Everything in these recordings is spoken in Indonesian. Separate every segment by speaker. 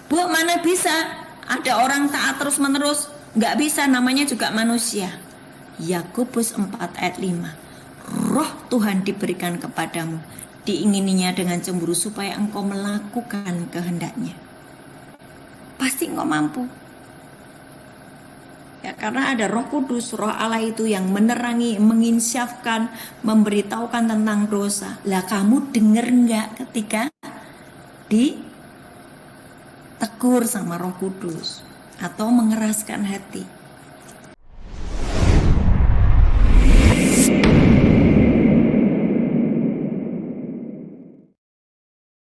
Speaker 1: Bu, mana bisa ada orang taat terus menerus? Nggak bisa, namanya juga manusia. Yakobus 4 ayat 5. Roh Tuhan diberikan kepadamu, diingininya dengan cemburu supaya engkau melakukan kehendaknya. Pasti engkau mampu. Ya, karena ada Roh Kudus, Roh Allah itu yang menerangi, menginsyafkan, memberitahukan tentang dosa. Lah kamu denger nggak ketika ditegur sama Roh Kudus atau mengeraskan hati?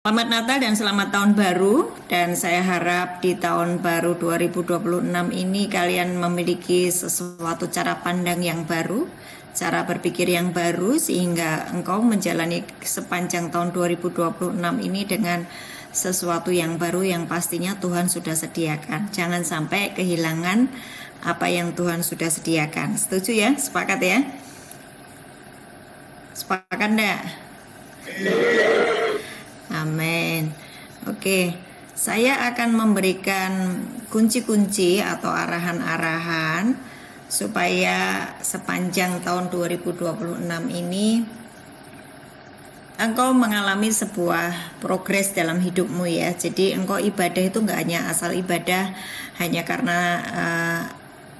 Speaker 1: Selamat Natal dan selamat tahun baru, dan saya harap di tahun baru 2026 ini kalian memiliki sesuatu cara pandang yang baru, cara berpikir yang baru, sehingga engkau menjalani sepanjang tahun 2026 ini dengan sesuatu yang baru yang pastinya Tuhan sudah sediakan. Jangan sampai kehilangan apa yang Tuhan sudah sediakan. Setuju ya? Sepakat ya? Sepakat enggak? Amin. Oke, saya akan memberikan kunci-kunci atau arahan-arahan supaya sepanjang tahun 2026 ini engkau mengalami sebuah progres dalam hidupmu ya. Jadi engkau ibadah itu nggak hanya asal ibadah hanya karena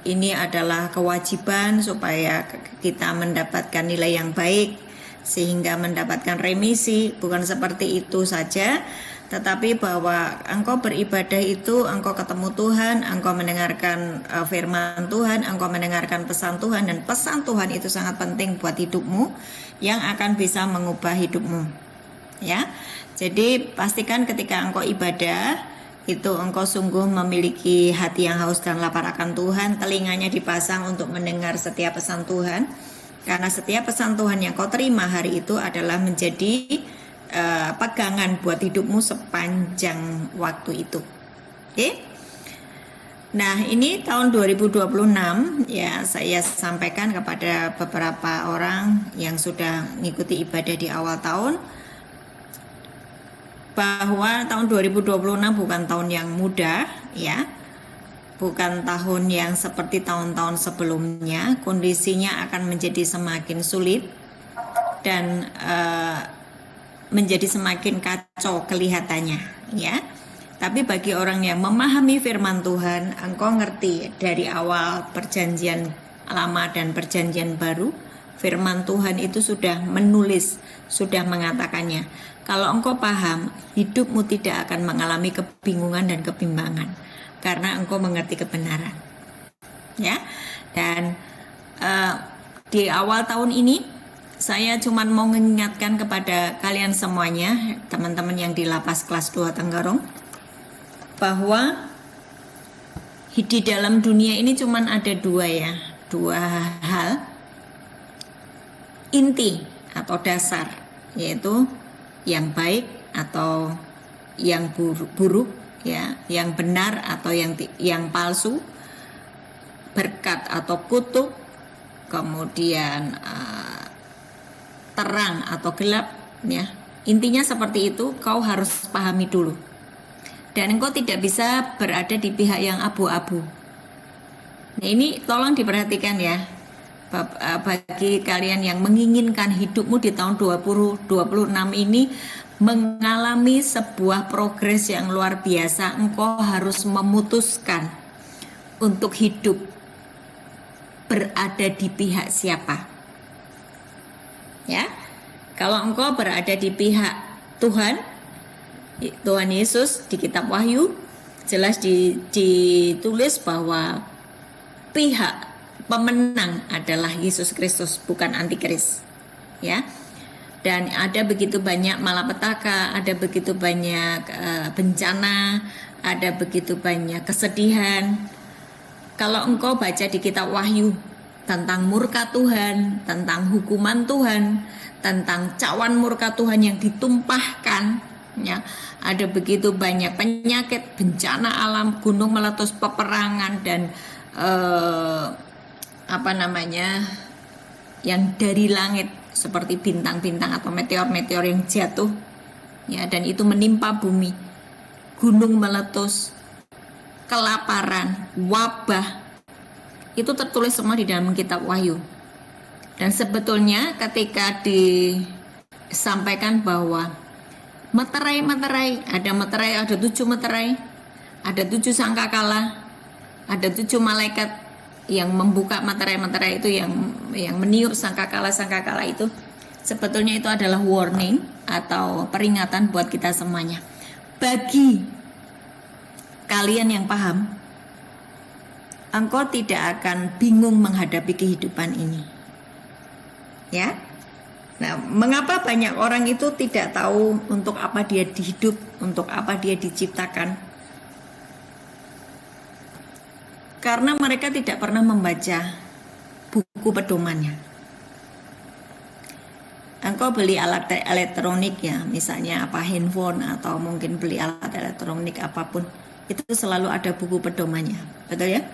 Speaker 1: ini adalah kewajiban supaya kita mendapatkan nilai yang baik sehingga mendapatkan remisi, bukan seperti itu saja, tetapi bahwa engkau beribadah itu engkau ketemu Tuhan, engkau mendengarkan firman Tuhan, engkau mendengarkan pesan Tuhan, dan pesan Tuhan itu sangat penting buat hidupmu yang akan bisa mengubah hidupmu ya. Jadi pastikan ketika engkau ibadah itu engkau sungguh memiliki hati yang haus dan lapar akan Tuhan, telinganya dipasang untuk mendengar setiap pesan Tuhan. Karena setiap pesan Tuhan yang kau terima hari itu adalah menjadi pegangan buat hidupmu sepanjang waktu itu. Oke? Nah, ini tahun 2026 ya, saya sampaikan kepada beberapa orang yang sudah mengikuti ibadah di awal tahun bahwa tahun 2026 bukan tahun yang mudah ya. Bukan tahun yang seperti tahun-tahun sebelumnya, kondisinya akan menjadi semakin sulit dan menjadi semakin kacau kelihatannya ya. Tapi bagi orang yang memahami firman Tuhan, engkau ngerti dari awal perjanjian lama dan perjanjian baru, firman Tuhan itu sudah menulis, sudah mengatakannya. Kalau engkau paham, hidupmu tidak akan mengalami kebingungan dan kebimbangan, karena engkau mengerti kebenaran ya. Dan di awal tahun ini saya cuma mau mengingatkan kepada kalian semuanya, teman-teman yang di lapas kelas 2 Tenggarong, bahwa di dalam dunia ini cuma ada dua hal inti atau dasar, yaitu yang baik atau yang buruk ya, yang benar atau yang palsu, berkat atau kutuk, kemudian terang atau gelap ya. Intinya seperti itu, kau harus pahami dulu. Dan engkau tidak bisa berada di pihak yang abu-abu. Nah, ini tolong diperhatikan ya. Bagi kalian yang menginginkan hidupmu di tahun 2026 ini mengalami sebuah progres yang luar biasa, engkau harus memutuskan untuk hidup berada di pihak siapa ya. Kalau engkau berada di pihak Tuhan Yesus, di kitab Wahyu jelas ditulis bahwa pihak pemenang adalah Yesus Kristus, bukan antikris ya. Dan ada begitu banyak malapetaka, ada begitu banyak bencana, ada begitu banyak kesedihan. Kalau engkau baca di kitab Wahyu tentang murka Tuhan, tentang hukuman Tuhan, tentang cawan murka Tuhan yang ditumpahkan ya, ada begitu banyak penyakit, bencana alam, gunung meletus, peperangan, dan yang dari langit seperti bintang-bintang atau meteor-meteor yang jatuh ya, dan itu menimpa bumi. gunung meletus, kelaparan, wabah, itu tertulis semua di dalam kitab Wahyu. Dan sebetulnya ketika disampaikan bahwa meterai, ada 7 meterai, ada 7 sangkakala, ada 7 malaikat yang membuka meterai-meterai itu, yang meniup sangkakala itu, sebetulnya itu adalah warning atau peringatan buat kita semuanya. Bagi kalian yang paham, engkau tidak akan bingung menghadapi kehidupan ini. Ya. Nah, mengapa banyak orang itu tidak tahu untuk apa dia hidup, untuk apa dia diciptakan? Karena mereka tidak pernah membaca buku pedomannya. Engkau beli alat elektronik ya, misalnya handphone atau mungkin beli alat elektronik apapun, itu selalu ada buku pedomannya, betul ya?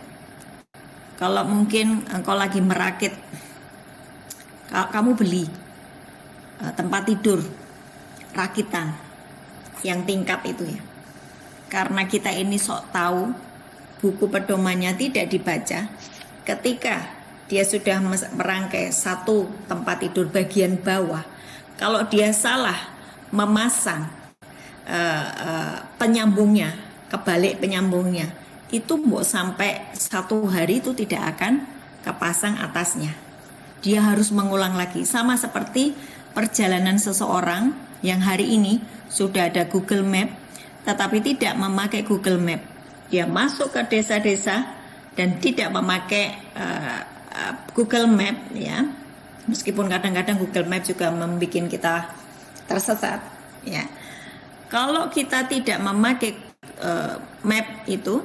Speaker 1: Kalau mungkin engkau lagi merakit, kamu beli tempat tidur rakitan yang tingkat itu ya, karena kita ini sok tahu, buku pedomannya tidak dibaca. Ketika dia sudah merangkai satu tempat tidur bagian bawah, kalau dia salah memasang penyambungnya, kebalik penyambungnya, itu mau sampai 1 hari itu tidak akan kepasang atasnya. Dia harus mengulang lagi. Sama seperti perjalanan seseorang yang hari ini sudah ada Google Map, tetapi tidak memakai Google Map. Dia masuk ke desa-desa dan tidak memakai Google Map ya. Meskipun kadang-kadang Google Map juga membuat kita tersesat ya. Kalau kita tidak memakai map itu,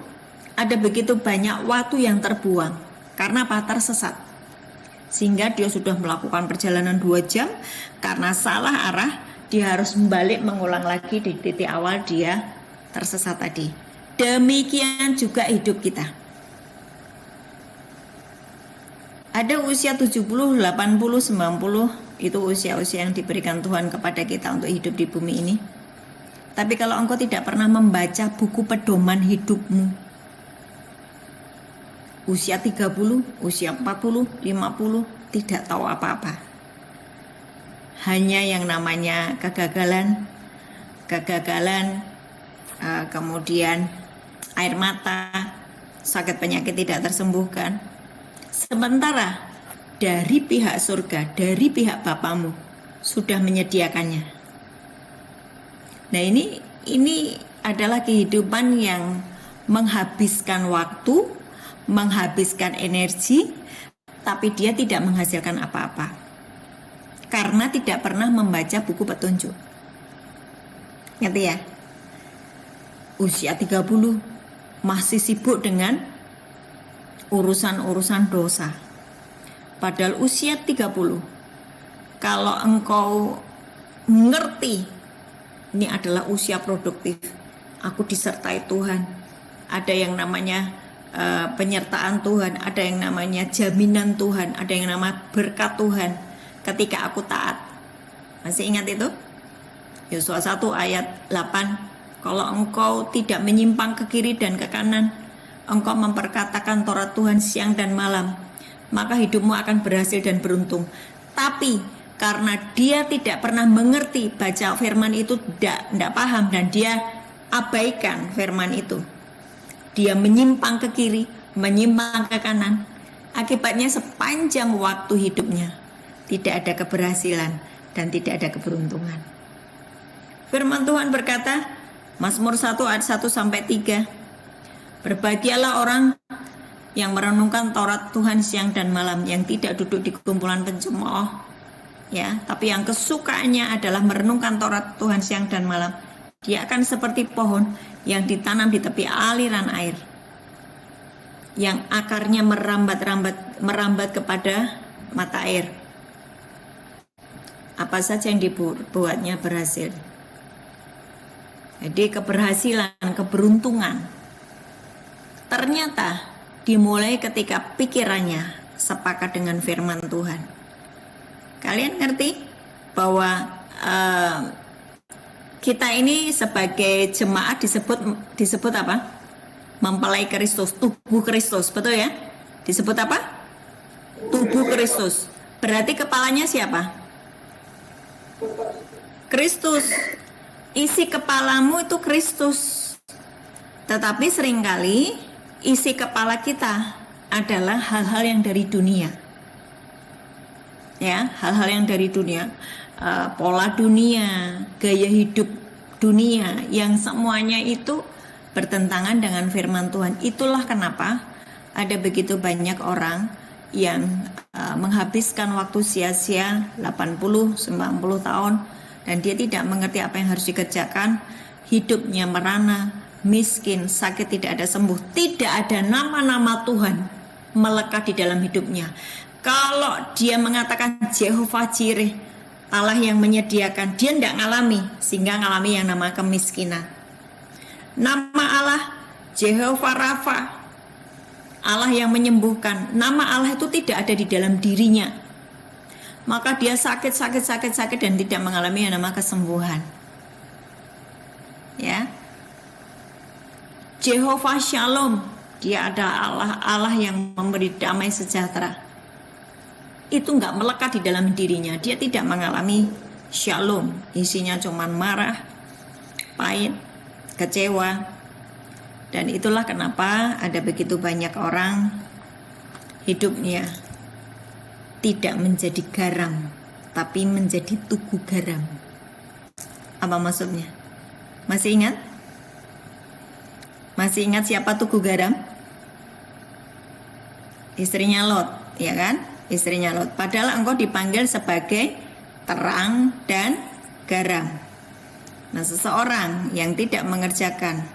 Speaker 1: ada begitu banyak waktu yang terbuang. Karena apa? Tersesat. Sehingga dia sudah melakukan perjalanan 2 jam karena salah arah, dia harus balik mengulang lagi di titik awal dia tersesat tadi. Demikian juga hidup kita. Ada usia 70, 80, 90, itu usia-usia yang diberikan Tuhan kepada kita untuk hidup di bumi ini. Tapi kalau engkau tidak pernah membaca buku pedoman hidupmu, usia 30, usia 40, 50, tidak tahu apa-apa. Hanya yang namanya kegagalan, kemudian air mata, sakit penyakit tidak tersembuhkan. Sementara dari pihak surga, dari pihak Bapamu sudah menyediakannya. Nah, ini adalah kehidupan yang menghabiskan waktu, menghabiskan energi, tapi dia tidak menghasilkan apa-apa. Karena tidak pernah membaca buku petunjuk. Ngerti ya? Usia 30 masih sibuk dengan urusan-urusan dosa. Padahal usia 30, kalau engkau ngerti ini adalah usia produktif, aku disertai Tuhan, ada yang namanya penyertaan Tuhan, ada yang namanya jaminan Tuhan, ada yang namanya berkat Tuhan ketika aku taat. Masih ingat itu? Yosua 1 ayat 8, kalau engkau tidak menyimpang ke kiri dan ke kanan, engkau memperkatakan Taurat Tuhan siang dan malam, maka hidupmu akan berhasil dan beruntung. Tapi karena dia tidak pernah mengerti baca firman itu, tidak paham, dan dia abaikan firman itu, dia menyimpang ke kiri, menyimpang ke kanan, akibatnya sepanjang waktu hidupnya tidak ada keberhasilan dan tidak ada keberuntungan. Firman Tuhan berkata, Mazmur 1 ayat 1-3, berbahagialah orang yang merenungkan Taurat Tuhan siang dan malam, yang tidak duduk di kumpulan pencemooh, ya, tapi yang kesukaannya adalah merenungkan Taurat Tuhan siang dan malam. Dia akan seperti pohon yang ditanam di tepi aliran air, yang akarnya merambat kepada mata air. Apa saja yang dibuatnya berhasil. Jadi keberhasilan, keberuntungan ternyata dimulai ketika pikirannya sepakat dengan firman Tuhan. Kalian ngerti bahwa kita ini sebagai jemaat disebut apa? Mempelai Kristus, tubuh Kristus, betul ya? Disebut apa? Tubuh Kristus. Berarti kepalanya siapa? Kristus. Isi kepalamu itu Kristus. Tetapi seringkali isi kepala kita adalah hal-hal yang dari dunia. Ya, hal-hal yang dari dunia, pola dunia, gaya hidup dunia, yang semuanya itu bertentangan dengan firman Tuhan. Itulah kenapa ada begitu banyak orang yang menghabiskan waktu sia-sia 80-90 tahun dan dia tidak mengerti apa yang harus dikerjakan. Hidupnya merana, miskin, sakit, tidak ada sembuh, tidak ada nama-nama Tuhan melekat di dalam hidupnya. Kalau dia mengatakan Jehovah Jireh, Allah yang menyediakan, dia tidak ngalami, sehingga ngalami yang nama kemiskinan. Nama Allah Jehovah Rafa, Allah yang menyembuhkan. Nama Allah itu tidak ada di dalam dirinya, maka dia sakit dan tidak mengalami yang nama kesembuhan. Ya, Jehovah Shalom, dia adalah Allah yang memberi damai sejahtera. Itu enggak melekat di dalam dirinya, dia tidak mengalami shalom. Isinya cuma marah, pahit, kecewa. Dan itulah kenapa ada begitu banyak orang hidupnya tidak menjadi garam, tapi menjadi tugu garam. Apa maksudnya? Masih ingat? Masih ingat siapa tugu garam? Istrinya Lot, ya kan? Istrinya Lot. Padahal engkau dipanggil sebagai terang dan garam. Nah, seseorang yang tidak mengerjakan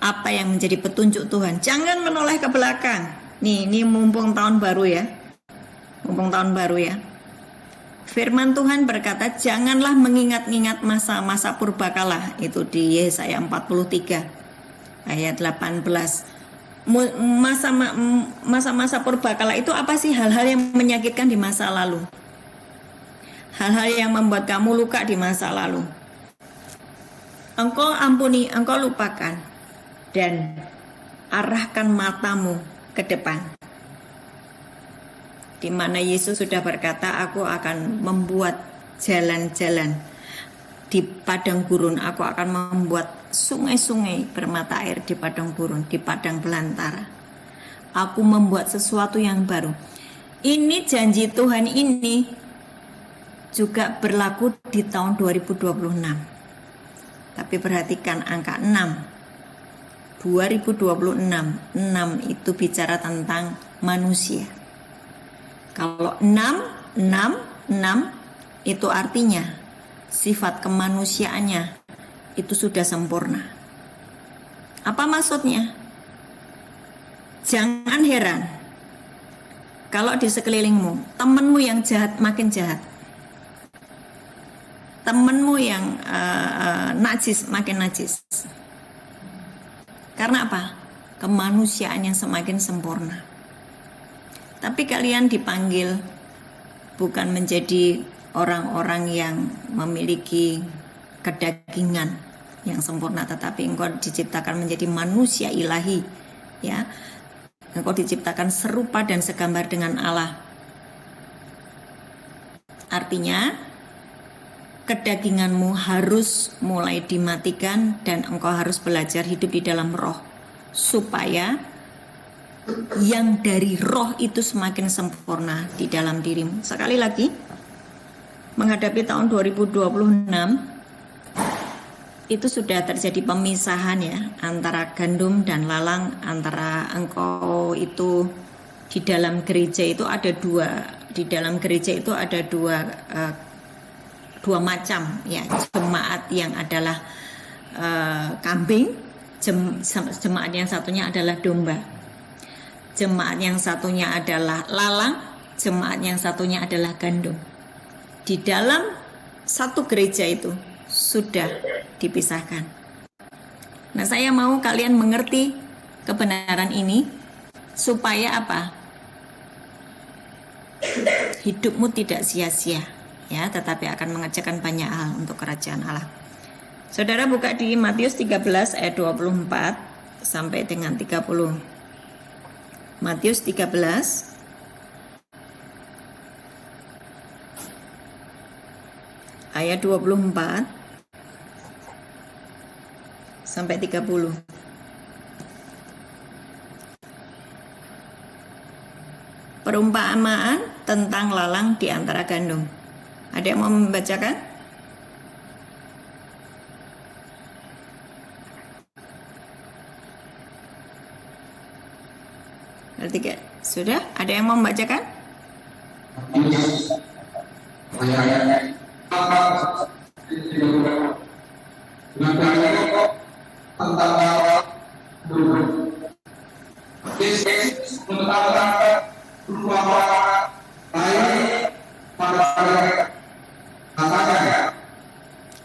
Speaker 1: apa yang menjadi petunjuk Tuhan, jangan menoleh ke belakang. Ini mumpung tahun baru ya. Mumpung tahun baru ya. Firman Tuhan berkata, janganlah mengingat-ingat masa-masa purbakala. Itu di Yesaya 43 ayat 18. Masa-masa purbakala itu apa sih? Hal-hal yang menyakitkan di masa lalu, hal-hal yang membuat kamu luka di masa lalu. Engkau ampuni, engkau lupakan, dan arahkan matamu ke depan, di mana Yesus sudah berkata, aku akan membuat jalan-jalan di padang gurun, aku akan membuat sungai-sungai bermata air di padang gurun, di padang belantara. Aku membuat sesuatu yang baru. Ini janji Tuhan ini juga berlaku di tahun 2026. Tapi perhatikan angka 6. 2026, 6 itu bicara tentang manusia. Kalau 6 itu artinya sifat kemanusiaannya itu sudah sempurna. Apa maksudnya? Jangan heran kalau di sekelilingmu temanmu yang jahat makin jahat, temanmu yang najis makin najis. Karena apa? Kemanusiaannya semakin sempurna. Tapi kalian dipanggil bukan menjadi orang-orang yang memiliki kedagingan yang sempurna, tetapi engkau diciptakan menjadi manusia ilahi, ya. Engkau diciptakan serupa dan segambar dengan Allah. Artinya kedaginganmu harus mulai dimatikan dan engkau harus belajar hidup di dalam roh, supaya yang dari roh itu semakin sempurna di dalam dirimu. Sekali lagi, menghadapi tahun 2026 itu sudah terjadi pemisahan ya, antara gandum dan lalang, antara engkau itu di dalam gereja itu ada dua, di dalam gereja itu ada dua macam ya, jemaat yang adalah kambing, jemaat yang satunya adalah domba, jemaat yang satunya adalah lalang, jemaat yang satunya adalah gandum. Di dalam satu gereja itu sudah dipisahkan. Nah, saya mau kalian mengerti kebenaran ini supaya apa? Hidupmu tidak sia-sia ya, tetapi akan mengerjakan banyak hal untuk kerajaan Allah. Saudara buka di Matius 13 ayat 24 sampai dengan 30. Matius 13 ayat 24 sampai 30. Perumpamaan tentang lalang di antara gandum. Ada yang mau membacakan? Tiga. Sudah? Ada yang mau membacakan?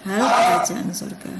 Speaker 1: Hal kerajaan surga.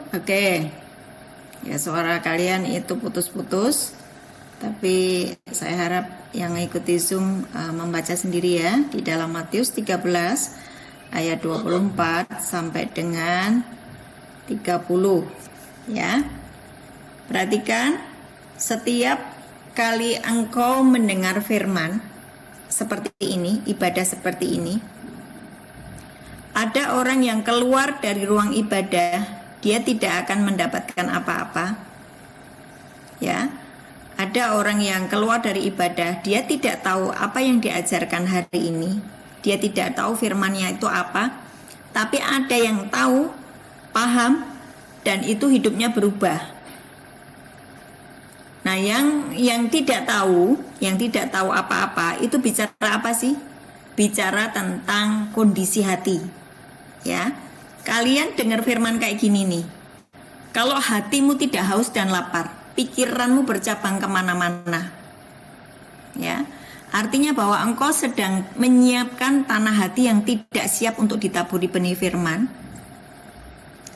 Speaker 1: Oke, ya suara kalian itu putus-putus, tapi saya harap yang ikuti Zoom membaca sendiri ya di dalam Matius 13 ayat 24 sampai dengan 30 ya. Perhatikan, setiap kali engkau mendengar firman seperti ini, ibadah seperti ini, ada orang yang keluar dari ruang ibadah, dia tidak akan mendapatkan apa-apa. Ya. Ada orang yang keluar dari ibadah, dia tidak tahu apa yang diajarkan hari ini. Dia tidak tahu firman-Nya itu apa, tapi ada yang tahu, paham, dan itu hidupnya berubah. Nah, yang tidak tahu apa-apa itu bicara apa sih? Bicara tentang kondisi hati. Ya. Kalian dengar firman kayak gini nih. Kalau hatimu tidak haus dan lapar, pikiranmu bercabang kemana-mana. Ya, artinya bahwa engkau sedang menyiapkan tanah hati yang tidak siap untuk ditaburi benih firman.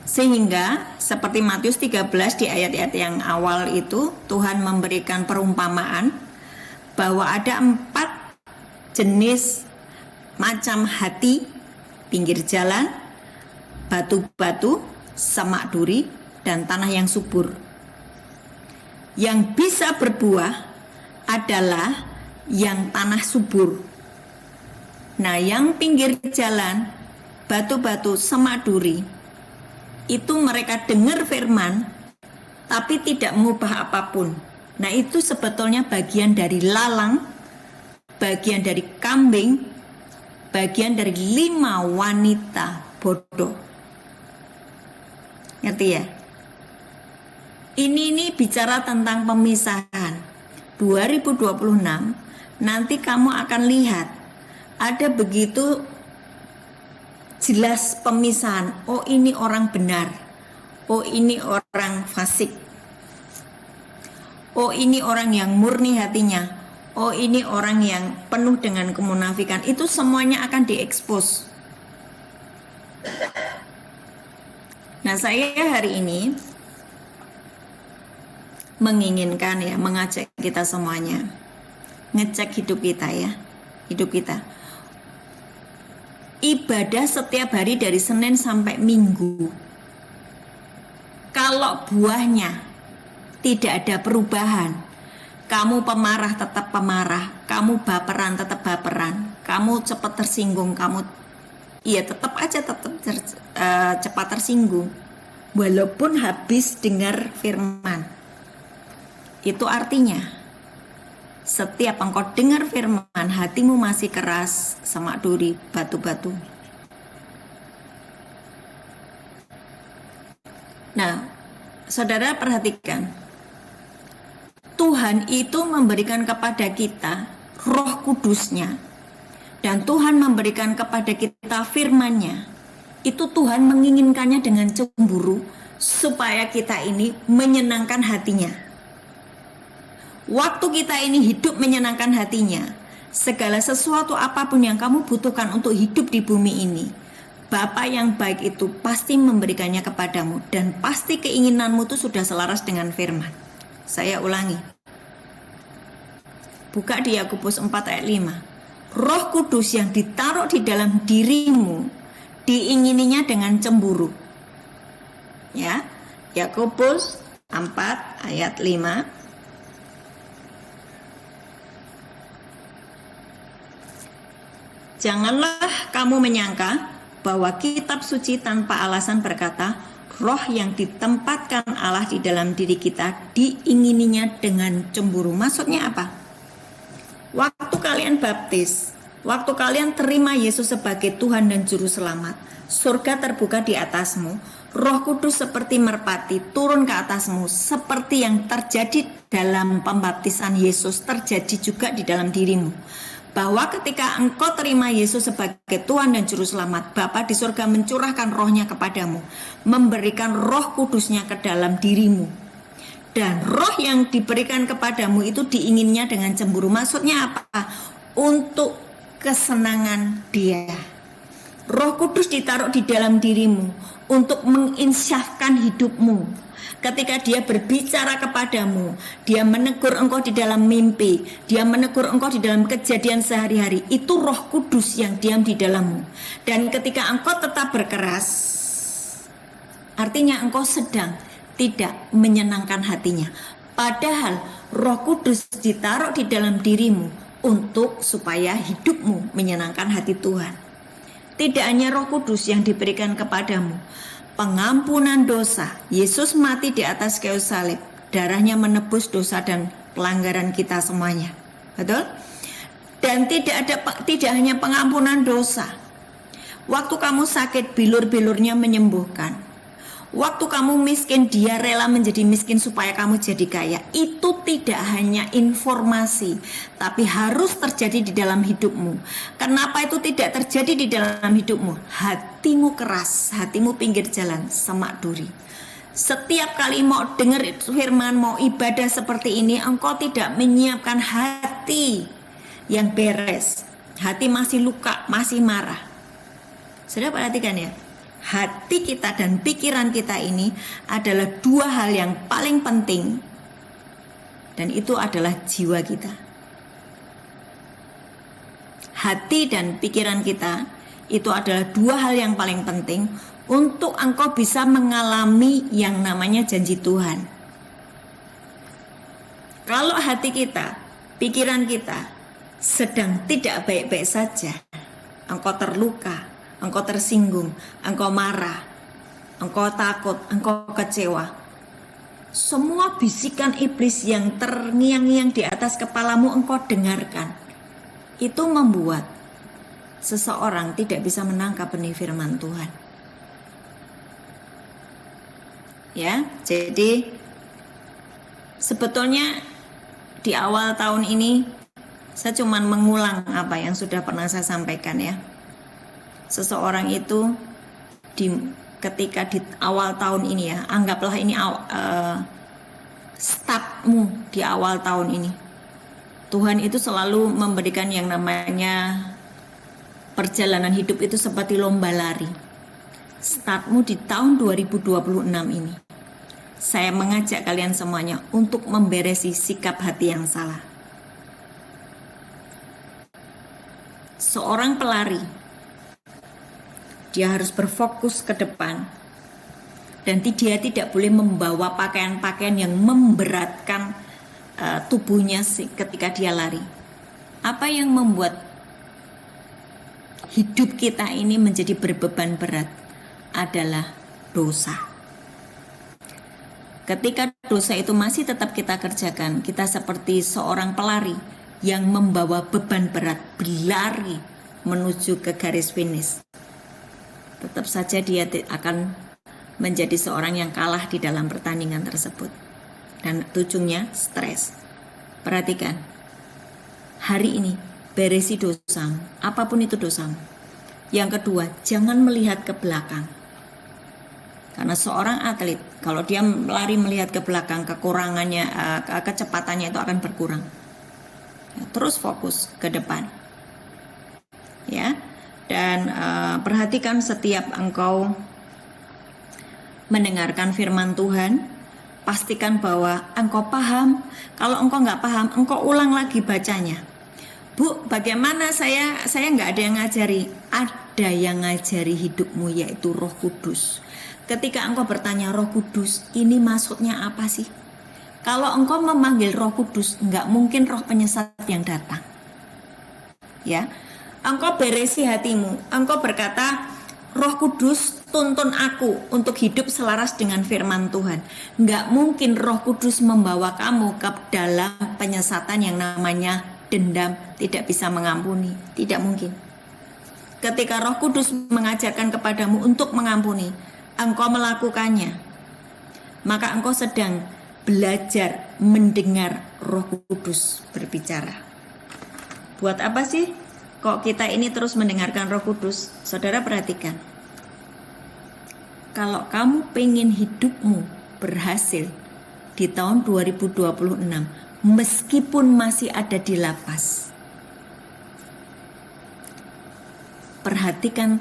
Speaker 1: Sehingga seperti Matius 13 di ayat-ayat yang awal itu, Tuhan memberikan perumpamaan bahwa ada 4 jenis macam hati: pinggir jalan, batu-batu, semak duri, dan tanah yang subur. Yang bisa berbuah adalah yang tanah subur. Nah, yang pinggir jalan, batu-batu, semak duri, itu mereka dengar firman, tapi tidak mengubah apapun. Nah, itu sebetulnya bagian dari lalang, bagian dari kambing, bagian dari 5 wanita bodoh. Ngerti ya? Ini bicara tentang pemisahan. 2026 nanti kamu akan lihat ada begitu jelas pemisahan. Oh, ini orang benar. Oh, ini orang fasik. Oh, ini orang yang murni hatinya. Oh, ini orang yang penuh dengan kemunafikan. Itu semuanya akan diekspos. Nah, saya hari ini menginginkan ya, mengajak kita semuanya ngecek hidup kita ya, hidup kita. ibadah setiap hari dari Senin sampai Minggu. Kalau buahnya tidak ada perubahan, kamu pemarah tetap pemarah, kamu baperan tetap baperan, kamu cepat tersinggung, kamu tetap aja cepat tersinggung walaupun habis dengar firman. Itu artinya setiap engkau dengar firman, hatimu masih keras, semak duri, batu-batu. Nah, saudara perhatikan, Tuhan itu memberikan kepada kita Roh Kudusnya, dan Tuhan memberikan kepada kita firman-Nya. Itu Tuhan menginginkannya dengan cemburu supaya kita ini menyenangkan hatinya. Waktu kita ini hidup menyenangkan hatinya, segala sesuatu apapun yang kamu butuhkan untuk hidup di bumi ini, Bapa yang baik itu pasti memberikannya kepadamu, dan pasti keinginanmu itu sudah selaras dengan firman. Saya ulangi. Buka di Yakobus 4 ayat 5. Roh Kudus yang ditaruh di dalam dirimu diingininya dengan cemburu. Ya, Yakobus 4 ayat 5. Janganlah kamu menyangka bahwa kitab suci tanpa alasan berkata, roh yang ditempatkan Allah di dalam diri kita diingininya dengan cemburu. Maksudnya apa? Waktu kalian baptis, waktu kalian terima Yesus sebagai Tuhan dan Juru Selamat, surga terbuka di atasmu, Roh Kudus seperti merpati turun ke atasmu, seperti yang terjadi dalam pembaptisan Yesus terjadi juga di dalam dirimu. Bahwa ketika engkau terima Yesus sebagai Tuhan dan Juru Selamat, Bapa di surga mencurahkan rohnya kepadamu, memberikan Roh Kudusnya ke dalam dirimu. Dan roh yang diberikan kepadamu itu diinginnya dengan cemburu. Maksudnya apa? Untuk kesenangan Dia. Roh Kudus ditaruh di dalam dirimu untuk menginsyafkan hidupmu. Ketika Dia berbicara kepadamu, Dia menegur engkau di dalam mimpi, Dia menegur engkau di dalam kejadian sehari-hari, itu Roh Kudus yang diam di dalammu. Dan ketika engkau tetap berkeras, artinya engkau sedang tidak menyenangkan hatinya. Padahal Roh Kudus ditaruh di dalam dirimu untuk supaya hidupmu menyenangkan hati Tuhan. Tidak hanya Roh Kudus yang diberikan kepadamu, pengampunan dosa. Yesus mati di atas kayu salib, darahnya menebus dosa dan pelanggaran kita semuanya. Betul? Dan tidak hanya pengampunan dosa. Waktu kamu sakit, bilur-bilurnya menyembuhkan. Waktu kamu miskin, Dia rela menjadi miskin supaya kamu jadi kaya. Itu tidak hanya informasi, tapi harus terjadi di dalam hidupmu. Kenapa itu tidak terjadi di dalam hidupmu? Hatimu keras, hatimu pinggir jalan, semak duri. Setiap kali mau dengar firman, mau ibadah seperti ini, engkau tidak menyiapkan hati yang beres. Hati masih luka, masih marah. Sudah perhatikan ya? Hati kita dan pikiran kita ini adalah dua hal yang paling penting, dan itu adalah jiwa kita. Hati dan pikiran kita itu adalah dua hal yang paling penting untuk engkau bisa mengalami yang namanya janji Tuhan. Kalau hati kita, pikiran kita sedang tidak baik-baik saja, engkau terluka, engkau tersinggung, engkau marah, engkau takut, engkau kecewa. Semua bisikan iblis yang terngiang-ngiang di atas kepalamu engkau dengarkan. Itu membuat seseorang tidak bisa menangkap benih firman Tuhan. Ya, jadi sebetulnya di awal tahun ini saya cuma mengulang apa yang sudah pernah saya sampaikan ya. Seseorang itu ketika di awal tahun ini ya, anggaplah ini startmu di awal tahun ini. Tuhan itu selalu memberikan yang namanya perjalanan hidup itu seperti lomba lari. Startmu di tahun 2026 ini. Saya mengajak kalian semuanya untuk memberesi sikap hati yang salah. Seorang pelari Dia harus berfokus ke depan. Dan dia tidak boleh membawa pakaian-pakaian yang memberatkan tubuhnya ketika dia lari. Apa yang membuat hidup kita ini menjadi berbeban berat adalah dosa. Ketika dosa itu masih tetap kita kerjakan, kita seperti seorang pelari yang membawa beban berat berlari menuju ke garis finish. Tetap saja dia akan menjadi seorang yang kalah di dalam pertandingan tersebut. Dan ujungnya stres. Perhatikan, hari ini beresi dosamu, apapun itu dosamu. Yang kedua, jangan melihat ke belakang. Karena seorang atlet, kalau dia lari melihat ke belakang, kekurangannya, kecepatannya itu akan berkurang. Terus fokus ke depan. Ya. Dan perhatikan setiap engkau mendengarkan firman Tuhan, pastikan bahwa engkau paham. Kalau engkau nggak paham, engkau ulang lagi bacanya. Bu, bagaimana saya nggak ada yang ngajari? Ada yang ngajari hidupmu, yaitu Roh Kudus. Ketika engkau bertanya, Roh Kudus, ini maksudnya apa sih? Kalau engkau memanggil Roh Kudus, nggak mungkin roh penyesat yang datang. Ya, engkau beresi hatimu, engkau berkata, Roh Kudus tuntun aku untuk hidup selaras dengan firman Tuhan. Nggak mungkin Roh Kudus membawa kamu ke dalam penyesatan yang namanya dendam, tidak bisa mengampuni. Tidak mungkin. Ketika Roh Kudus mengajarkan kepadamu untuk mengampuni, engkau melakukannya, maka engkau sedang belajar mendengar Roh Kudus berbicara. Buat apa sih kok kita ini terus mendengarkan Roh Kudus? Saudara perhatikan. Kalau kamu pengen hidupmu berhasil di tahun 2026, meskipun masih ada di lapas, perhatikan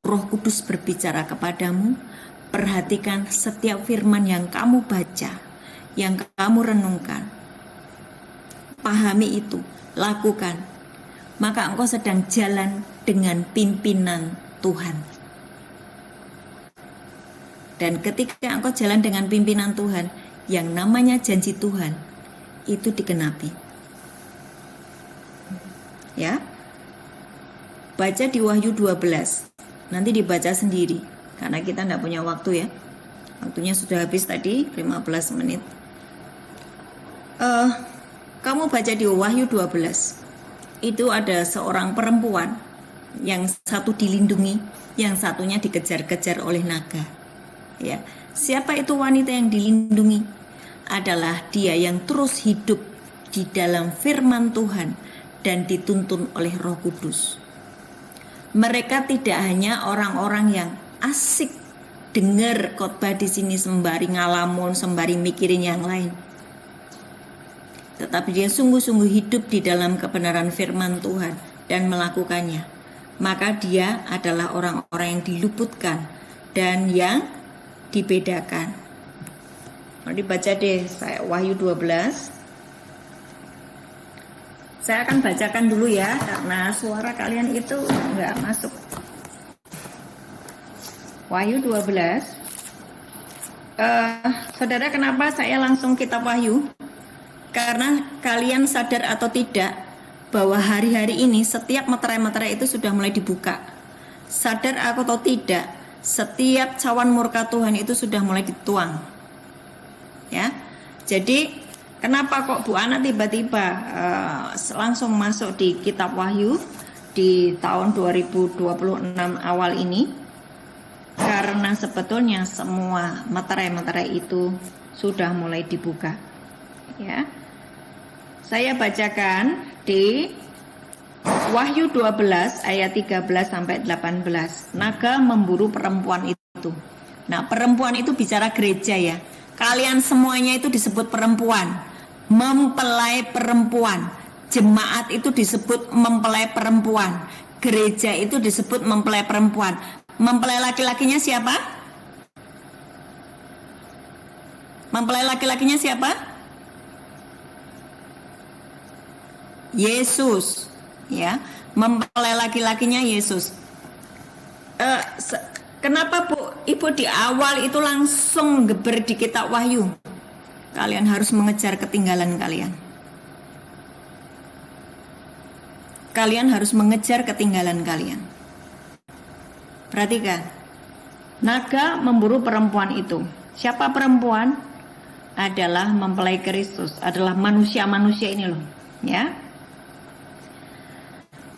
Speaker 1: Roh Kudus berbicara kepadamu. Perhatikan setiap firman yang kamu baca, yang kamu renungkan. Pahami itu, lakukan. Maka engkau sedang jalan dengan pimpinan Tuhan. Dan ketika engkau jalan dengan pimpinan Tuhan, yang namanya janji Tuhan itu digenapi. Ya. Baca di Wahyu 12. Nanti dibaca sendiri karena kita tidak punya waktu ya. Waktunya sudah habis tadi 15 menit. Kamu baca di Wahyu 12. Itu ada seorang perempuan yang satu dilindungi, yang satunya dikejar-kejar oleh naga. Ya, siapa itu wanita yang dilindungi? Adalah dia yang terus hidup di dalam firman Tuhan dan dituntun oleh Roh Kudus. Mereka tidak hanya orang-orang yang asik dengar khotbah di sini sembari ngalamun, sembari mikirin yang lain. Tetapi dia sungguh-sungguh hidup di dalam kebenaran firman Tuhan dan melakukannya. Maka dia adalah orang-orang yang diluputkan dan yang dibedakan. Mau dibaca deh Wahyu 12. Saya akan bacakan dulu ya, karena suara kalian itu nggak masuk. Wahyu 12. Saudara, kenapa saya langsung kitab Wahyu? Karena kalian sadar atau tidak bahwa hari-hari ini setiap meterai-meterai itu sudah mulai dibuka. Sadar atau tidak, setiap cawan murka Tuhan itu sudah mulai dituang. Ya, jadi kenapa kok Bu Ana tiba-tiba langsung masuk di kitab Wahyu di tahun 2026 awal ini? Karena sebetulnya semua meterai-meterai itu sudah mulai dibuka. Ya. Saya bacakan di Wahyu 12 ayat 13 sampai 18. Naga memburu perempuan itu. Nah, perempuan itu bicara gereja ya. Kalian semuanya itu disebut perempuan. Mempelai perempuan. Jemaat itu disebut mempelai perempuan. Gereja itu disebut mempelai perempuan. Mempelai laki-lakinya siapa? Mempelai laki-lakinya siapa? Yesus, ya, mempelai laki-lakinya Yesus. Eh, se- kenapa Bu, Ibu di awal itu langsung geber di kitab Wahyu? Kalian harus mengejar ketinggalan kalian. Kalian harus mengejar ketinggalan kalian. Perhatikan. Naga memburu perempuan itu. Siapa perempuan? Adalah mempelai Kristus, adalah manusia-manusia ini loh, ya.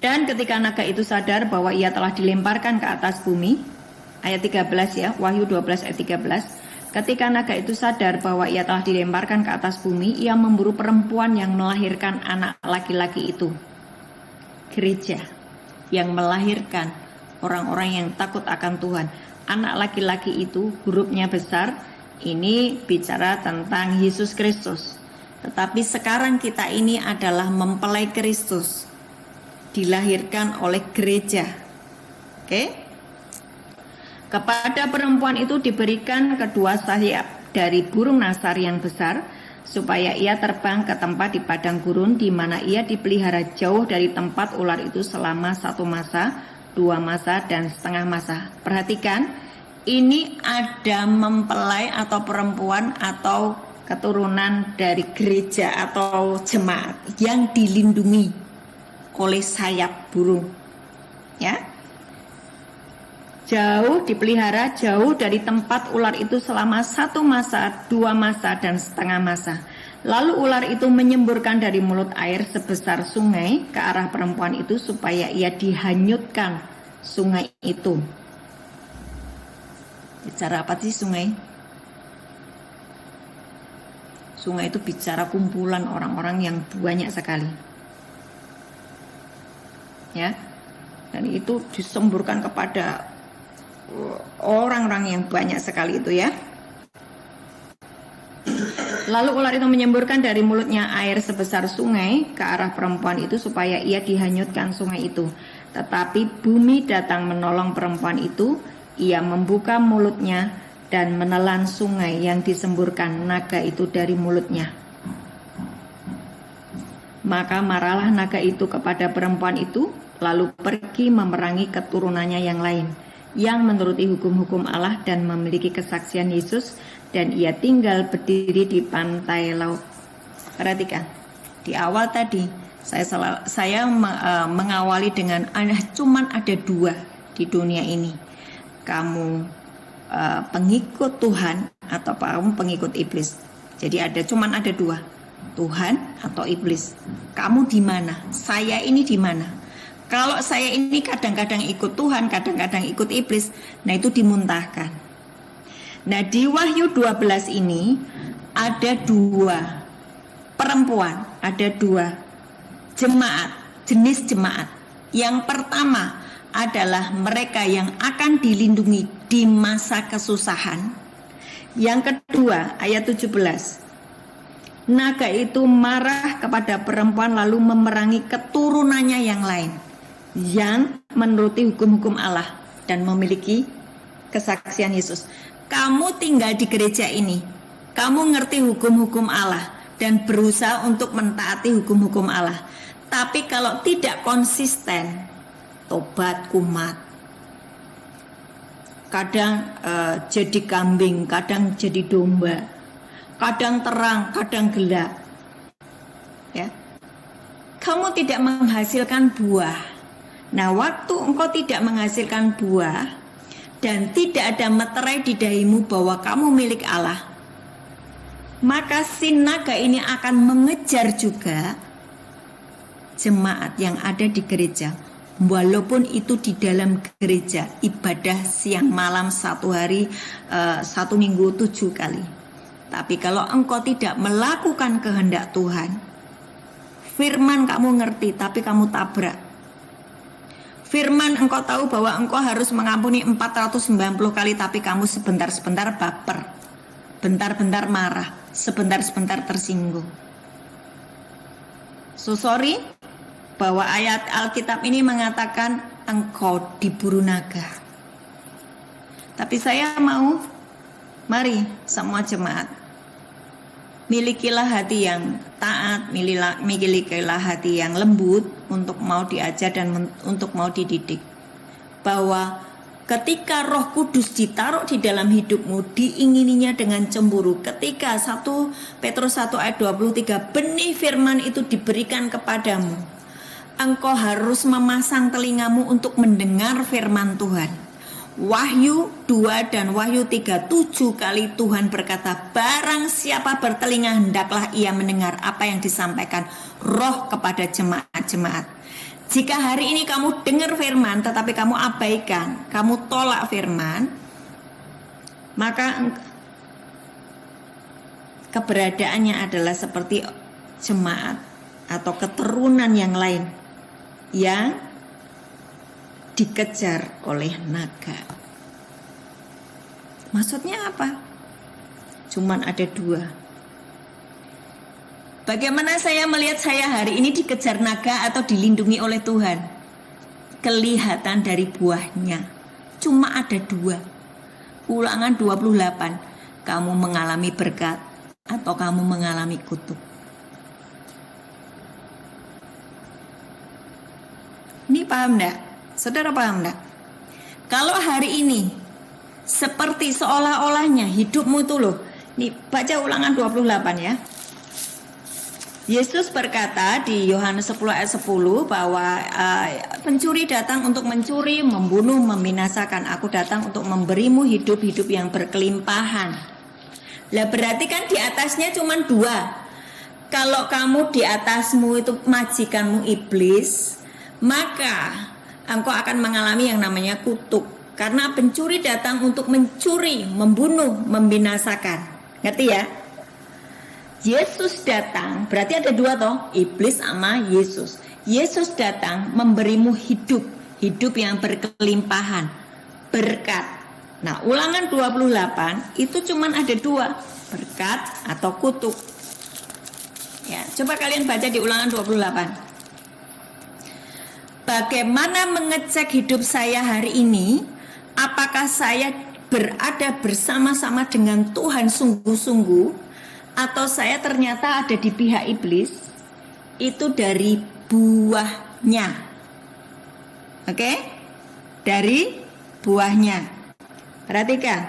Speaker 1: Dan ketika naga itu sadar bahwa ia telah dilemparkan ke atas bumi, ayat 13 ya, Wahyu 12 ayat 13. Ketika naga itu sadar bahwa ia telah dilemparkan ke atas bumi, ia memburu perempuan yang melahirkan anak laki-laki itu. Gereja yang melahirkan orang-orang yang takut akan Tuhan. Anak laki-laki itu hurufnya besar, ini bicara tentang Yesus Kristus. Tetapi sekarang kita ini adalah mempelai Kristus, dilahirkan oleh gereja. Oke? Kepada perempuan itu diberikan kedua sayap dari burung nasar yang besar, supaya ia terbang ke tempat di padang gurun di mana ia dipelihara jauh dari tempat ular itu selama 1 masa, 2 masa, dan setengah masa. Perhatikan, ini ada mempelai atau perempuan atau keturunan dari gereja atau jemaat yang dilindungi oleh sayap burung, ya. Jauh dipelihara jauh dari tempat ular itu selama 1 masa, 2 masa, dan setengah masa. Lalu ular itu menyemburkan dari mulut air sebesar sungai ke arah perempuan itu supaya ia dihanyutkan sungai itu. Bicara apa sih sungai? Sungai itu bicara kumpulan orang-orang yang banyak sekali. Ya. Dan itu disemburkan kepada orang-orang yang banyak sekali itu ya. Lalu ular itu menyemburkan dari mulutnya air sebesar sungai ke arah perempuan itu supaya ia dihanyutkan sungai itu. Tetapi bumi datang menolong perempuan itu. Ia membuka mulutnya dan menelan sungai yang disemburkan naga itu dari mulutnya. Maka marahlah naga itu kepada perempuan itu, lalu pergi memerangi keturunannya yang lain, yang menuruti hukum-hukum Allah dan memiliki kesaksian Yesus, dan ia tinggal berdiri di pantai laut. Perhatikan, di awal tadi saya mengawali dengan cuman ada 2 di dunia ini. Kamu pengikut Tuhan atau kamu pengikut iblis. Jadi cuman ada 2, Tuhan atau iblis. Kamu di mana? Saya ini di mana? Kalau saya ini kadang-kadang ikut Tuhan, kadang-kadang ikut iblis, nah itu dimuntahkan. Nah di Wahyu 12 ini ada 2 perempuan, ada 2 jemaat, jenis jemaat. Yang pertama adalah mereka yang akan dilindungi di masa kesusahan. Yang kedua, ayat 17. Naga itu marah kepada perempuan lalu memerangi keturunannya yang lain, yang menuruti hukum-hukum Allah dan memiliki kesaksian Yesus. Kamu tinggal di gereja ini, kamu ngerti hukum-hukum Allah dan berusaha untuk mentaati hukum-hukum Allah. Tapi kalau tidak konsisten, tobat kumat, kadang jadi kambing, kadang jadi domba, kadang terang, kadang gelap, ya. Kamu tidak menghasilkan buah. Nah, waktu engkau tidak menghasilkan buah dan tidak ada meterai di dahimu bahwa kamu milik Allah, maka si naga ini akan mengejar juga jemaat yang ada di gereja. Walaupun itu di dalam gereja ibadah siang malam 1 hari 1 minggu 7 kali. Tapi kalau engkau tidak melakukan kehendak Tuhan, firman kamu ngerti tapi kamu tabrak. Firman engkau tahu bahwa engkau harus mengampuni 490 kali tapi kamu sebentar-sebentar baper, bentar-bentar marah, sebentar-sebentar tersinggung. So sorry, bahwa ayat Alkitab ini mengatakan engkau diburu naga. Tapi saya mau, mari semua jemaat, milikilah hati yang taat, milikilah hati yang lembut untuk mau diajar dan untuk mau dididik. Bahwa Ketika Roh Kudus ditaruh di dalam hidupmu, diingininya dengan cemburu. Ketika 1 Petrus 1 ayat 23, benih firman itu diberikan kepadamu, engkau harus memasang telingamu untuk mendengar firman Tuhan. Wahyu 2 dan Wahyu 3, 7 kali Tuhan berkata, barang siapa bertelinga hendaklah ia mendengar apa yang disampaikan Roh kepada jemaat-jemaat. Jika hari ini kamu dengar firman tetapi kamu abaikan, kamu tolak firman, maka keberadaannya adalah seperti jemaat atau keturunan yang lain yang dikejar oleh naga. Maksudnya apa? Cuman ada 2. Bagaimana saya melihat saya hari ini dikejar naga atau dilindungi oleh Tuhan? Kelihatan dari buahnya. Cuma ada 2. Ulangan 28. Kamu mengalami berkat atau kamu mengalami kutuk. Ini paham enggak? Saudara paham enggak? Kalau hari ini seperti seolah-olahnya hidupmu itu loh. Nih baca Ulangan 28 ya. Yesus berkata di Yohanes 10 ayat 10 bahwa pencuri datang untuk mencuri, membunuh, membinasakan. Aku datang untuk memberimu hidup-hidup yang berkelimpahan. Lah berarti kan di atasnya cuma 2. Kalau kamu di atasmu itu majikanmu iblis, maka engkau akan mengalami yang namanya kutuk. Karena pencuri datang untuk mencuri, membunuh, membinasakan. Ngerti ya? Yesus datang, berarti ada 2 toh, iblis sama Yesus. Yesus datang memberimu hidup, hidup yang berkelimpahan, berkat. Nah, Ulangan 28 itu cuman ada 2, berkat atau kutuk. Ya, coba kalian baca di Ulangan 28. Bagaimana mengecek hidup saya hari ini? Apakah saya berada bersama-sama dengan Tuhan sungguh-sungguh? Atau saya ternyata ada di pihak iblis? Itu dari buahnya. Oke? Dari buahnya. Perhatikan.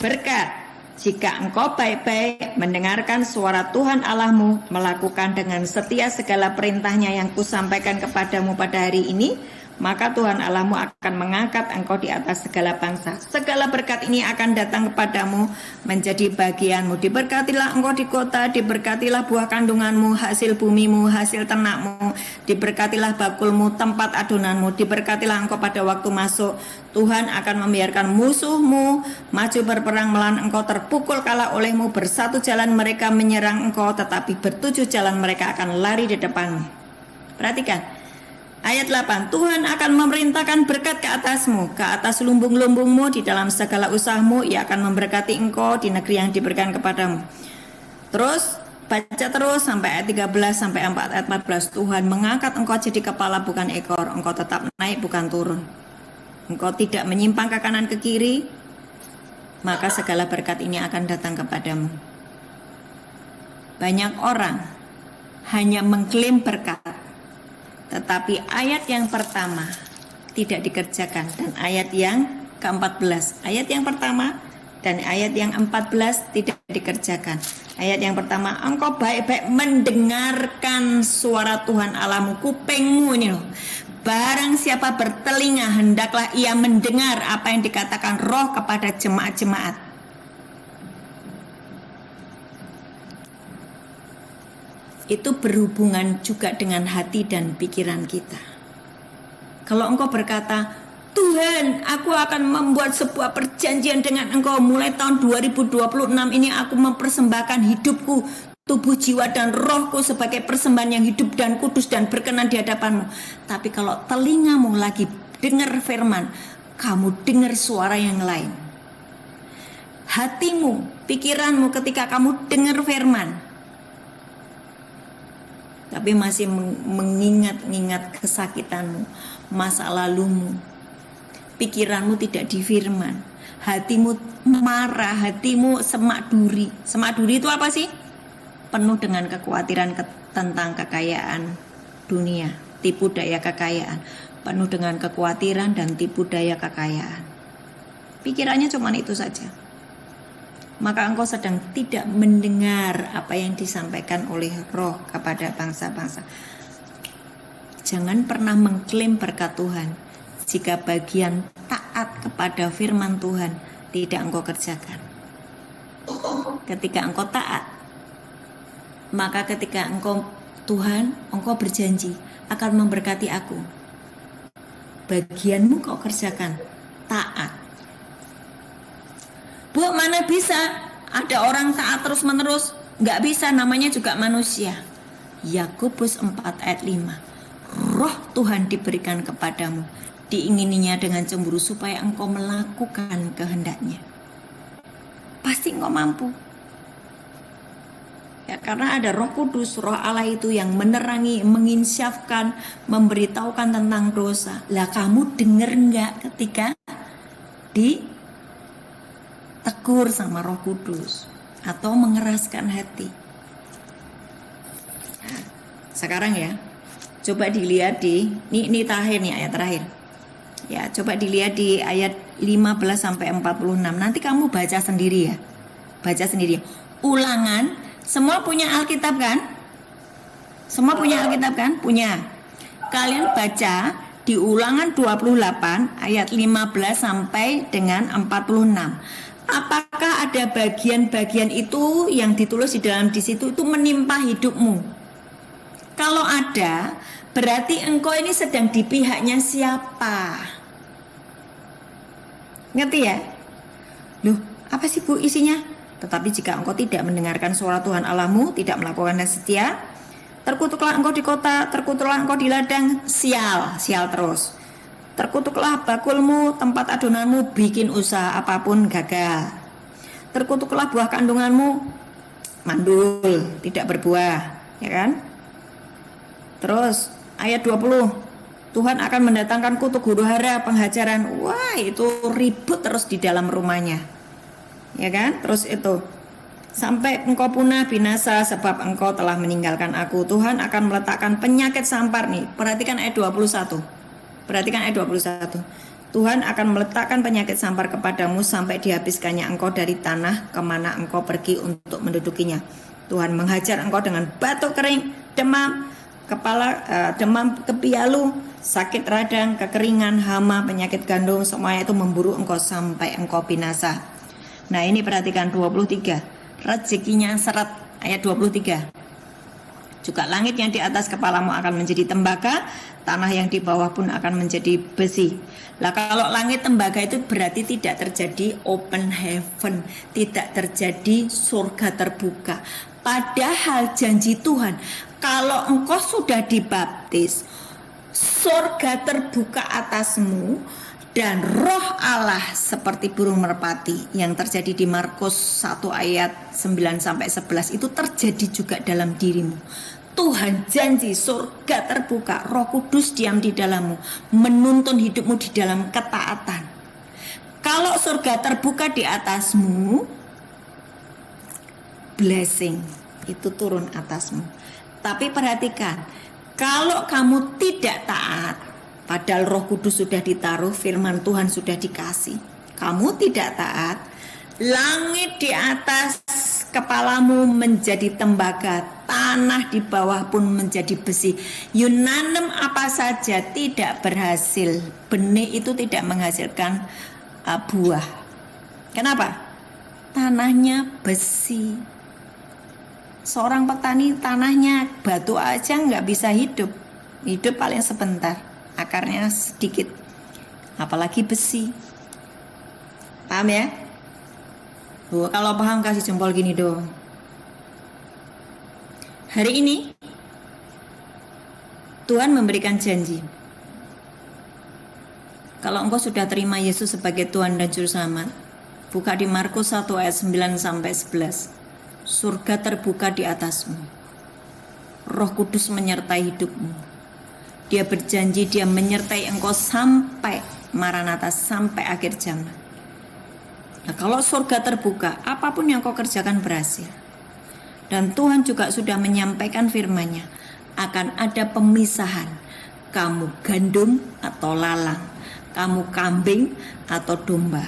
Speaker 1: Berkat. Jika engkau baik-baik mendengarkan suara Tuhan Allahmu, melakukan dengan setia segala perintahnya yang kusampaikan kepadamu pada hari ini, maka Tuhan Allahmu akan mengangkat engkau di atas segala bangsa. Segala berkat ini akan datang kepadamu menjadi bagianmu. Diberkatilah engkau di kota, diberkatilah buah kandunganmu, hasil bumimu, hasil ternakmu, diberkatilah bakulmu, tempat adonanmu, diberkatilah engkau pada waktu masuk. Tuhan akan membiarkan musuhmu maju berperang melawan engkau, terpukul kalah olehmu. Bersatu jalan mereka menyerang engkau, tetapi bertujuh jalan mereka akan lari di depanmu. Perhatikan. Ayat 8, Tuhan akan memerintahkan berkat ke atasmu, ke atas lumbung-lumbungmu, di dalam segala usahamu. Ia akan memberkati engkau di negeri yang diberikan kepadamu. Terus baca terus sampai ayat 13 sampai ayat 14. Tuhan mengangkat engkau jadi kepala bukan ekor. Engkau tetap naik bukan turun. Engkau tidak menyimpang ke kanan ke kiri, maka segala berkat ini akan datang kepadamu. Banyak orang hanya mengklaim berkat, tetapi ayat yang pertama tidak dikerjakan, dan ayat yang ke-14. Ayat yang pertama dan ayat yang 14 tidak dikerjakan. Ayat yang pertama, engkau baik-baik mendengarkan suara Tuhan Allahmu. Kupingmu ini loh. Barang siapa bertelinga hendaklah ia mendengar apa yang dikatakan Roh kepada jemaat-jemaat. Itu berhubungan juga dengan hati dan pikiran kita. Kalau engkau berkata, Tuhan, aku akan membuat sebuah perjanjian dengan engkau. Mulai tahun 2026 ini aku mempersembahkan hidupku, tubuh, jiwa, dan rohku sebagai persembahan yang hidup dan kudus dan berkenan di hadapanmu. Tapi kalau telingamu lagi dengar firman, kamu dengar suara yang lain. Hatimu, pikiranmu ketika kamu dengar firman, tapi masih mengingat-ingat kesakitanmu, masa lalumu, pikiranmu tidak di firman, hatimu marah, hatimu semak duri. Semak duri itu apa sih? Penuh dengan kekhawatiran tentang kekayaan dunia, tipu daya kekayaan, penuh dengan kekhawatiran dan tipu daya kekayaan. Pikirannya cuma itu saja. Maka engkau sedang tidak mendengar apa yang disampaikan oleh Roh kepada bangsa-bangsa. Jangan pernah mengklaim berkat Tuhan jika bagian taat kepada firman Tuhan tidak engkau kerjakan. Ketika engkau taat, maka ketika engkau Tuhan, engkau berjanji akan memberkati aku. Bagianmu kau kerjakan, taat. Bu, mana bisa ada orang taat terus menerus? Nggak bisa, namanya juga manusia. Yakobus 4 ayat 5. Roh Tuhan diberikan kepadamu, diingininya dengan cemburu supaya engkau melakukan kehendaknya. Pasti engkau mampu. Ya, karena ada Roh Kudus, Roh Allah itu yang menerangi, menginsyafkan, memberitahukan tentang dosa. Lah kamu dengar nggak ketika ditegur sama Roh Kudus atau mengeraskan hati? Nah, sekarang ya, coba dilihat ini terakhir nih, ayat terakhir. Ya, coba dilihat di ayat 15 sampai 46. Nanti kamu baca sendiri ya. Baca sendiri. Ulangan. Semua punya Alkitab kan? Semua punya Alkitab kan? Punya. Kalian baca di Ulangan 28 ayat 15 sampai dengan 46. Apakah ada bagian-bagian itu yang ditulis di dalam di situ itu menimpa hidupmu? Kalau ada, berarti engkau ini sedang di pihaknya siapa? Ngerti ya? Loh, apa sih Bu isinya? Tetapi jika engkau tidak mendengarkan suara Tuhan Allahmu, tidak melakukan yang setia, terkutuklah engkau di kota, terkutuklah engkau di ladang, sial terus. Terkutuklah bakulmu, tempat adonanmu, bikin usaha apapun gagal. Terkutuklah buah kandunganmu, mandul, tidak berbuah, ya kan? Terus ayat 20, Tuhan akan mendatangkan kutuk huru hara, penghajaran. Wah, itu ribut terus di dalam rumahnya. Ya kan? Terus itu sampai engkau punah binasa sebab engkau telah meninggalkan aku. Tuhan akan meletakkan penyakit sampar nih. Perhatikan ayat 21. Perhatikan ayat 21. Tuhan akan meletakkan penyakit sampar kepadamu sampai dihabiskannya engkau dari tanah kemana engkau pergi untuk mendudukinya. Tuhan menghajar engkau dengan batuk kering, demam, demam kepialu, sakit radang, kekeringan, hama, penyakit gandum, semuanya itu memburu engkau sampai engkau binasa. Nah ini perhatikan 23, rezekinya seret, ayat 23. Juga langit yang di atas kepalamu akan menjadi tembaga, tanah yang di bawah pun akan menjadi besi. Lah kalau langit tembaga itu berarti tidak terjadi open heaven, tidak terjadi surga terbuka. Padahal janji Tuhan, kalau engkau sudah dibaptis, surga terbuka atasmu, dan Roh Allah seperti burung merpati yang terjadi di Markus 1 ayat 9 sampai 11 itu terjadi juga dalam dirimu. Tuhan janji surga terbuka, Roh Kudus diam di dalammu, menuntun hidupmu di dalam ketaatan. Kalau surga terbuka di atasmu, blessing itu turun atasmu. Tapi perhatikan, kalau kamu tidak taat, padahal Roh Kudus sudah ditaruh, firman Tuhan sudah dikasih, kamu tidak taat, langit di atas kepalamu menjadi tembaga, tanah di bawah pun menjadi besi. You nanam apa saja tidak berhasil, benih itu tidak menghasilkan buah. Kenapa? Tanahnya besi. Seorang petani tanahnya batu aja nggak bisa hidup paling sebentar, akarnya sedikit, apalagi besi. Paham ya? Kalau paham kasih jempol gini dong. Hari ini Tuhan memberikan janji. Kalau engkau sudah terima Yesus sebagai Tuhan dan Juru Selamat, buka di Markus 1 ayat 9 sampai 11. Surga terbuka di atasmu. Roh Kudus menyertai hidupmu. Dia berjanji dia menyertai engkau sampai Maranatha, sampai akhir zaman. Nah, kalau surga terbuka, apapun yang kau kerjakan berhasil. Dan Tuhan juga sudah menyampaikan firman-Nya, akan ada pemisahan. Kamu gandum atau lalang, kamu kambing atau domba,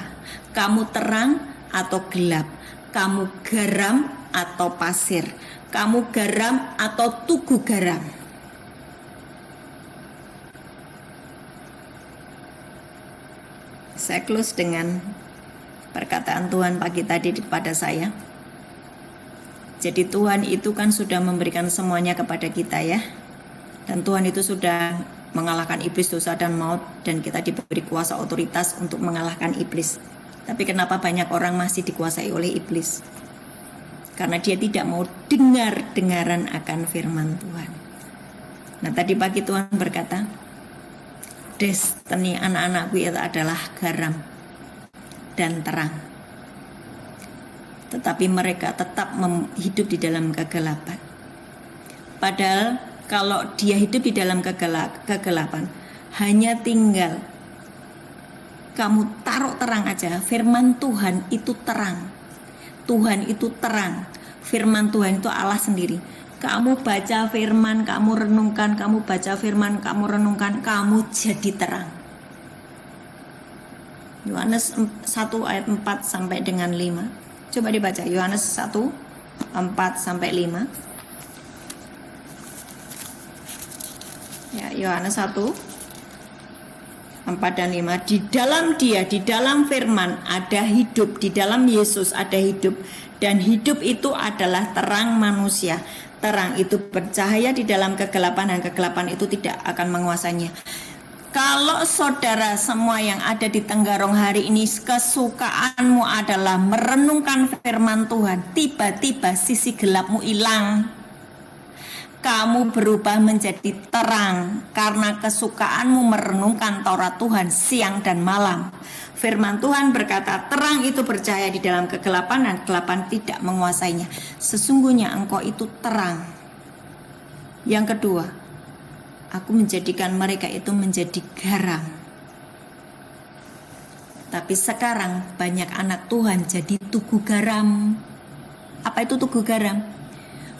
Speaker 1: Kamu terang atau gelap? Kamu garam atau pasir? Kamu garam atau tugu garam? Saya close dengan perkataan Tuhan pagi tadi kepada saya. Jadi Tuhan itu kan sudah memberikan semuanya kepada kita ya. Dan Tuhan itu sudah mengalahkan iblis, dosa dan maut, dan kita diberi kuasa otoritas untuk mengalahkan iblis. Tapi kenapa banyak orang masih dikuasai oleh iblis? Karena dia tidak mau dengar-dengaran akan firman Tuhan. Nah, tadi pagi Tuhan berkata, destiny anak-anakku itu adalah garam dan terang. Tetapi mereka tetap hidup di dalam kegelapan. Padahal kalau dia hidup di dalam kegelapan, hanya tinggal kamu taruh terang aja. Firman Tuhan itu terang. Tuhan itu terang. Firman Tuhan itu Allah sendiri. Kamu baca firman, kamu renungkan, kamu baca firman, kamu renungkan, kamu jadi terang. Yohanes 1 ayat 4 sampai dengan 5. Coba dibaca Yohanes 1 4 sampai 5. Ya, Yohanes 1 4 dan 5. Di dalam dia, di dalam firman ada hidup, di dalam Yesus ada hidup, dan hidup itu adalah terang manusia. Terang itu bercahaya di dalam kegelapan, dan kegelapan itu tidak akan menguasainya. Kalau saudara semua yang ada di Tenggarong hari ini kesukaanmu adalah merenungkan firman Tuhan, tiba-tiba sisi gelapmu hilang. Kamu berubah menjadi terang karena kesukaanmu merenungkan Taurat Tuhan siang dan malam. Firman Tuhan berkata, terang itu bercahaya di dalam kegelapan, dan kegelapan tidak menguasainya. Sesungguhnya engkau itu terang. Yang kedua, aku menjadikan mereka itu menjadi garam. Tapi sekarang banyak anak Tuhan jadi tugu garam. Apa itu tugu garam?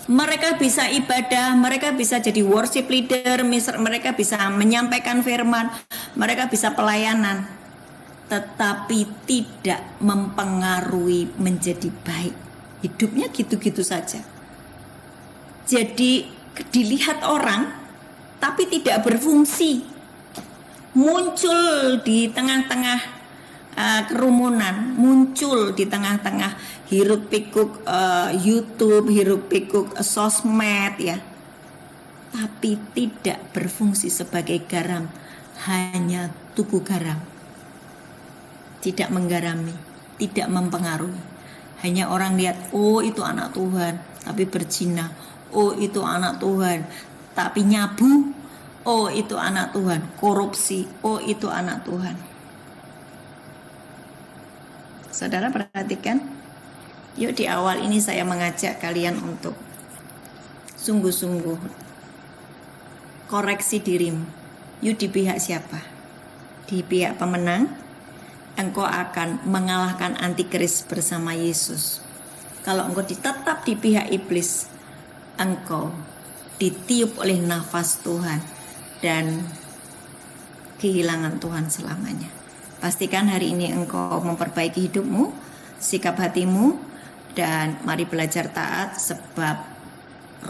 Speaker 1: Mereka bisa ibadah, mereka bisa jadi worship leader, mereka bisa menyampaikan firman, mereka bisa pelayanan, tetapi tidak mempengaruhi menjadi baik. Hidupnya gitu-gitu saja. Jadi dilihat orang, tapi tidak berfungsi. Muncul di tengah-tengah kerumunan, muncul di tengah-tengah hiruk pikuk YouTube, hiruk pikuk sosmed ya, tapi tidak berfungsi sebagai garam, hanya tugu garam, tidak menggarami, tidak mempengaruhi. Hanya orang lihat, oh itu anak Tuhan tapi berzina, oh itu anak Tuhan tapi nyabu, oh itu anak Tuhan korupsi, oh itu anak Tuhan. Saudara perhatikan, yuk di awal ini saya mengajak kalian untuk sungguh-sungguh koreksi dirimu. Yuk di pihak siapa? Di pihak pemenang, engkau akan mengalahkan antikris bersama Yesus. Kalau engkau tetap di pihak iblis, engkau ditiup oleh nafas Tuhan dan kehilangan Tuhan selamanya. Pastikan hari ini engkau memperbaiki hidupmu, sikap hatimu, dan mari belajar taat sebab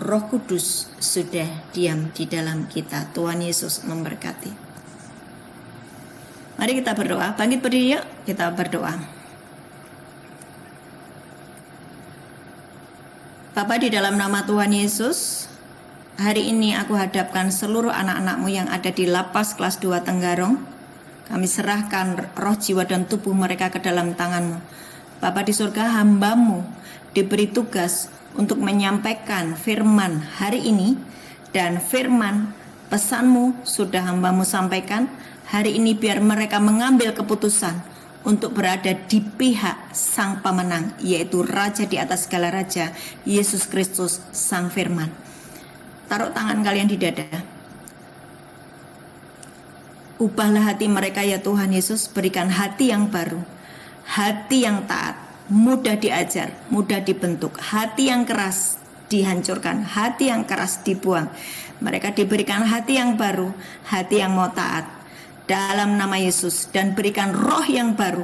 Speaker 1: Roh Kudus sudah diam di dalam kita. Tuhan Yesus memberkati. Mari kita berdoa. Bangkit berdiri yuk, kita berdoa. Bapa, di dalam nama Tuhan Yesus, hari ini aku hadapkan seluruh anak-anakmu yang ada di lapas kelas 2 Tenggarong. Kami serahkan roh, jiwa, dan tubuh mereka ke dalam tangan-Mu. Bapa di surga, hamba-Mu diberi tugas untuk menyampaikan firman hari ini, dan firman pesan-Mu sudah hamba-Mu sampaikan. Hari ini biar mereka mengambil keputusan untuk berada di pihak Sang Pemenang, yaitu Raja di atas segala raja, Yesus Kristus Sang Firman. Taruh tangan kalian di dada. Ubahlah hati mereka ya Tuhan Yesus, berikan hati yang baru, hati yang taat, mudah diajar, mudah dibentuk, hati yang keras dihancurkan, hati yang keras dibuang. Mereka diberikan hati yang baru, hati yang mau taat dalam nama Yesus, dan berikan roh yang baru,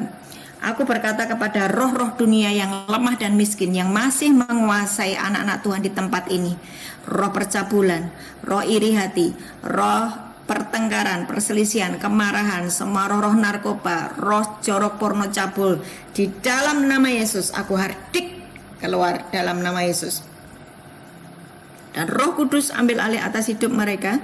Speaker 1: Aku berkata kepada roh-roh dunia yang lemah dan miskin yang masih menguasai anak-anak Tuhan di tempat ini. Roh percabulan, roh iri hati, roh pertengkaran, perselisihan, kemarahan, semua roh-roh narkoba, roh jorok porno cabul. Di dalam nama Yesus aku hardik keluar dalam nama Yesus. Dan Roh Kudus ambil alih atas hidup mereka.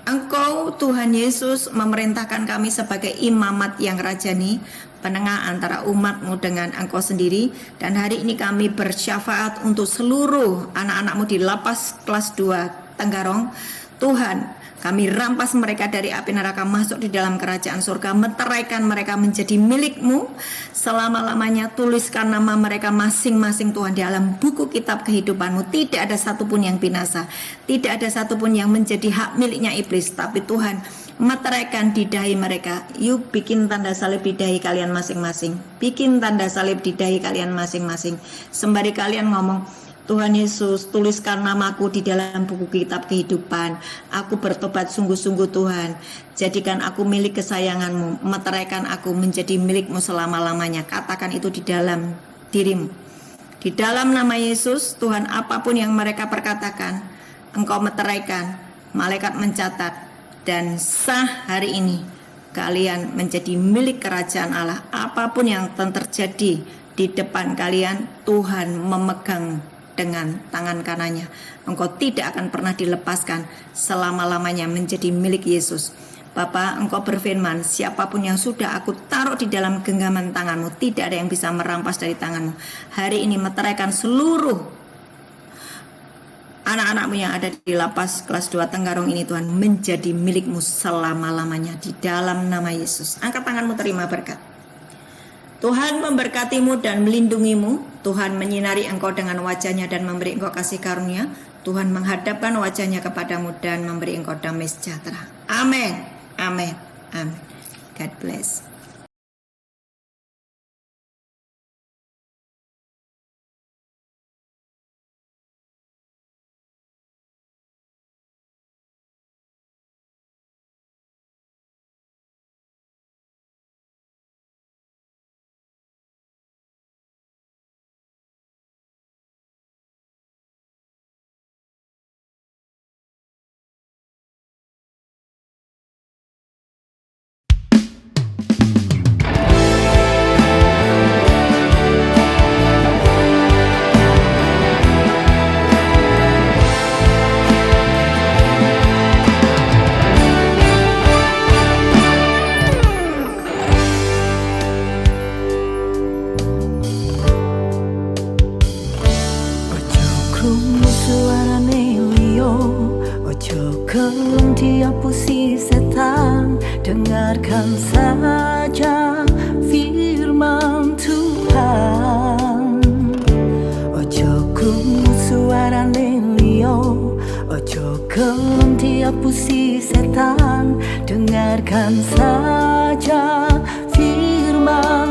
Speaker 1: Engkau Tuhan Yesus memerintahkan kami sebagai imamat yang rajani, penengah antara umatmu dengan engkau sendiri. Dan hari ini kami bersyafaat untuk seluruh anak-anakmu di lapas kelas 2 Tenggarong. Tuhan, kami rampas mereka dari api neraka masuk di dalam kerajaan surga, meteraikan mereka menjadi milikmu selama-lamanya. Tuliskan nama mereka masing-masing Tuhan di dalam buku kitab kehidupanmu. Tidak ada satupun yang binasa, tidak ada satupun yang menjadi hak miliknya iblis. Tapi Tuhan, meteraikan di dahi mereka. Yuk bikin tanda salib di dahi kalian masing-masing. Bikin tanda salib di dahi kalian masing-masing. Sembari kalian ngomong, Tuhan Yesus, tuliskan namaku di dalam buku kitab kehidupan. Aku bertobat sungguh-sungguh Tuhan. Jadikan aku milik kesayanganmu. Meteraikan aku menjadi milikmu selama-lamanya. Katakan itu di dalam dirimu. Di dalam nama Yesus, Tuhan, apapun yang mereka perkatakan, Engkau meteraikan, malaikat mencatat, dan sah hari ini kalian menjadi milik kerajaan Allah. Apapun yang terjadi di depan kalian, Tuhan memegang dengan tangan kanannya. Engkau tidak akan pernah dilepaskan, selama-lamanya menjadi milik Yesus. Bapa, Engkau berfirman, siapapun yang sudah aku taruh di dalam genggaman tanganmu, tidak ada yang bisa merampas dari tanganmu. Hari ini meteraikan seluruh anak-anakmu yang ada di lapas kelas 2 Tenggarong ini, Tuhan, menjadi milikmu selama-lamanya di dalam nama Yesus. Angkat tanganmu, terima berkat. Tuhan memberkatimu dan melindungimu. Tuhan menyinari engkau dengan wajahnya dan memberi engkau kasih karunia. Tuhan menghadapkan wajahnya kepadamu dan memberi engkau damai sejahtera. Amin. Amin. Amin. God bless.
Speaker 2: Dengarkan saja firman Tuhan. Ojo krungu suarane liyo, ojo gelem diapusi setan. Dengarkan saja firman